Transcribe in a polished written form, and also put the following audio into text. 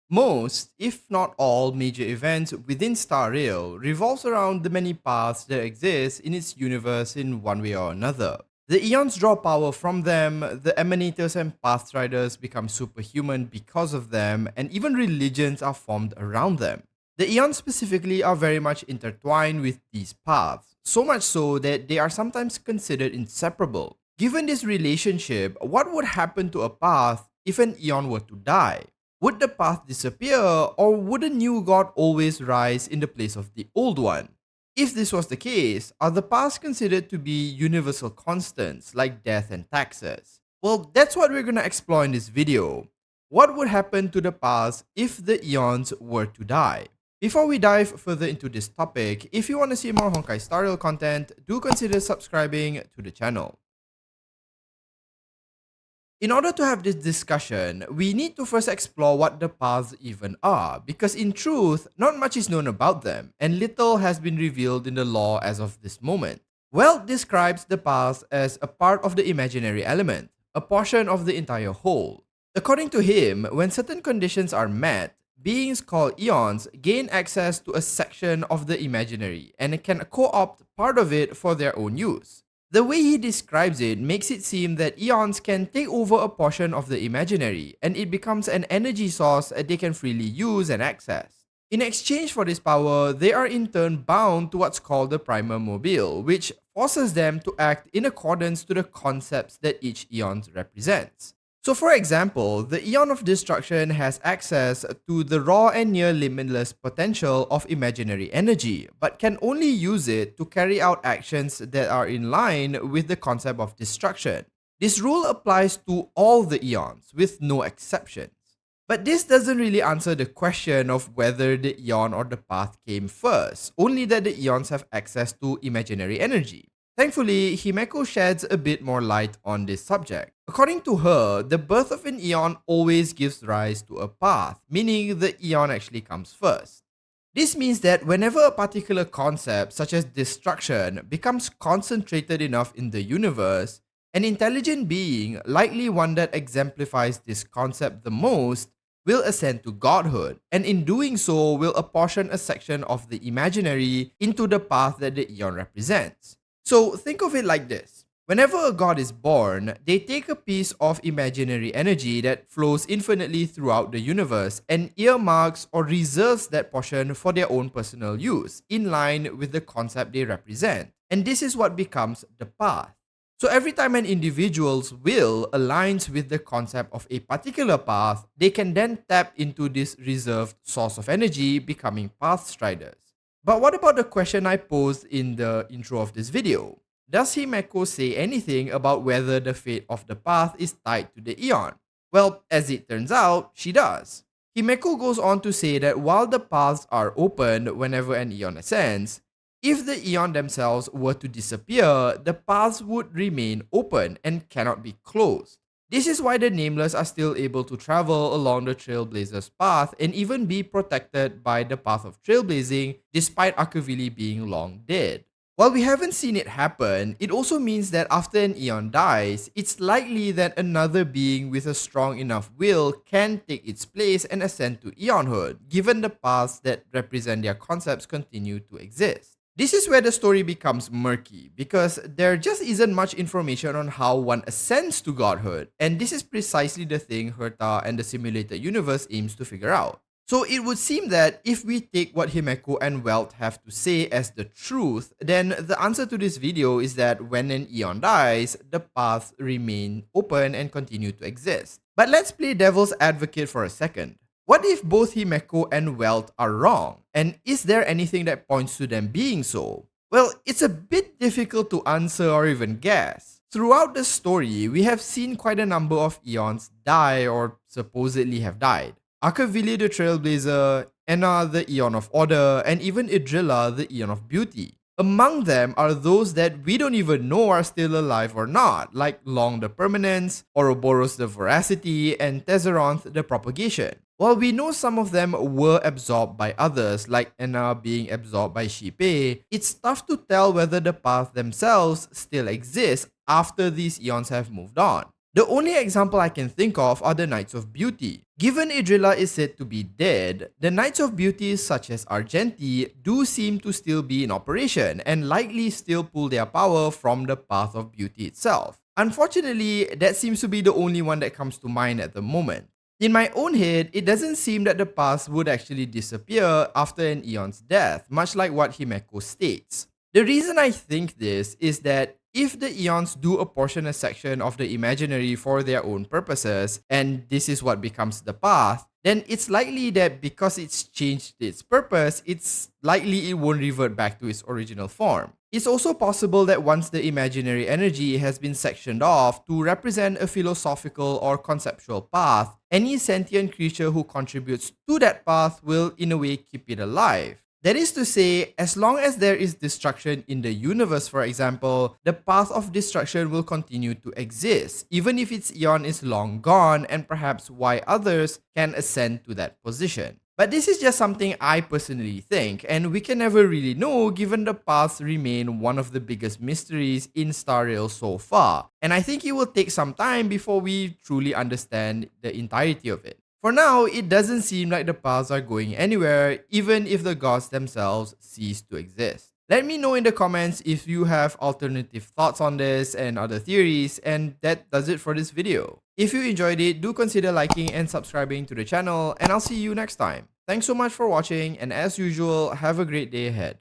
Most, if not all, major events within Star Rail revolves around the many paths that exist in its universe in one way or another. The Aeons draw power from them, the Emanators and Pathstriders become superhuman because of them, and even religions are formed around them. The Aeons specifically are very much intertwined with these paths, so much so that they are sometimes considered inseparable. Given this relationship, what would happen to a path if an Aeon were to die? Would the path disappear, or would a new god always rise in the place of the old one? If this was the case, are the paths considered to be universal constants like death and taxes? Well, that's what we're gonna explore in this video. What would happen to the paths if the Aeons were to die? Before we dive further into this topic, if you want to see more Honkai Star Rail content, do consider subscribing to the channel. In order to have this discussion, we need to first explore what the paths even are, because in truth, not much is known about them, and little has been revealed in the lore as of this moment. Welt describes the paths as a part of the imaginary element, a portion of the entire whole. According to him, when certain conditions are met, beings called Aeons gain access to a section of the imaginary and can co-opt part of it for their own use. The way he describes it makes it seem that Aeons can take over a portion of the imaginary, and it becomes an energy source that they can freely use and access. In exchange for this power, they are in turn bound to what's called the Primer Mobile, which forces them to act in accordance to the concepts that each Aeon represents. So for example, the Aeon of Destruction has access to the raw and near limitless potential of imaginary energy, but can only use it to carry out actions that are in line with the concept of destruction. This rule applies to all the Aeons, with no exceptions. But this doesn't really answer the question of whether the Aeon or the path came first, only that the Aeons have access to imaginary energy. Thankfully, Himeko sheds a bit more light on this subject. According to her, the birth of an Aeon always gives rise to a path, meaning the Aeon actually comes first. This means that whenever a particular concept, such as destruction, becomes concentrated enough in the universe, an intelligent being, likely one that exemplifies this concept the most, will ascend to godhood, and in doing so will apportion a section of the imaginary into the path that the Aeon represents. So think of it like this. Whenever a god is born, they take a piece of imaginary energy that flows infinitely throughout the universe and earmarks or reserves that portion for their own personal use, in line with the concept they represent. And this is what becomes the path. So every time an individual's will aligns with the concept of a particular path, they can then tap into this reserved source of energy, becoming path striders. But what about the question I posed in the intro of this video? Does Himeko say anything about whether the fate of the path is tied to the Aeon? Well, as it turns out, she does. Himeko goes on to say that while the paths are opened whenever an Aeon ascends, if the Aeon themselves were to disappear, the paths would remain open and cannot be closed. This is why the Nameless are still able to travel along the Trailblazer's path and even be protected by the path of trailblazing despite Akavili being long dead. While we haven't seen it happen, it also means that after an Aeon dies, it's likely that another being with a strong enough will can take its place and ascend to Aeonhood, given the paths that represent their concepts continue to exist. This is where the story becomes murky, because there just isn't much information on how one ascends to godhood, and this is precisely the thing Herta and the simulated universe aims to figure out. So it would seem that if we take what Himeko and Welt have to say as the truth, then the answer to this video is that when an Aeon dies, the paths remain open and continue to exist. But let's play devil's advocate for a second. What if both Himeko and Welt are wrong? And is there anything that points to them being so? Well, it's a bit difficult to answer or even guess. Throughout the story, we have seen quite a number of Aeons die or supposedly have died. Akavili the Trailblazer, Enna the Aeon of Order, and even Idrilla the Aeon of Beauty. Among them are those that we don't even know are still alive or not, like Long the Permanence, Ouroboros the Veracity, and Tezeronth the Propagation. While we know some of them were absorbed by others, like Enna being absorbed by Shipe, it's tough to tell whether the path themselves still exists after these Aeons have moved on. The only example I can think of are the Knights of Beauty. Given Idrilla is said to be dead, the Knights of Beauty such as Argenti do seem to still be in operation and likely still pull their power from the Path of Beauty itself. Unfortunately, that seems to be the only one that comes to mind at the moment. In my own head, it doesn't seem that the path would actually disappear after an Aeon's death, much like what Himeko states. The reason I think this is that if the Aeons do apportion a section of the imaginary for their own purposes, and this is what becomes the path, then it's likely that because it's changed its purpose, it's likely it won't revert back to its original form. It's also possible that once the imaginary energy has been sectioned off to represent a philosophical or conceptual path, any sentient creature who contributes to that path will in a way keep it alive. That is to say, as long as there is destruction in the universe, for example, the path of destruction will continue to exist, even if its eon is long gone and perhaps why others can ascend to that position. But this is just something I personally think, and we can never really know given the paths remain one of the biggest mysteries in Star Rail so far, and I think it will take some time before we truly understand the entirety of it. For now, it doesn't seem like the paths are going anywhere, even if the gods themselves cease to exist. Let me know in the comments if you have alternative thoughts on this and other theories, and that does it for this video. If you enjoyed it, do consider liking and subscribing to the channel, and I'll see you next time. Thanks so much for watching, and as usual, have a great day ahead.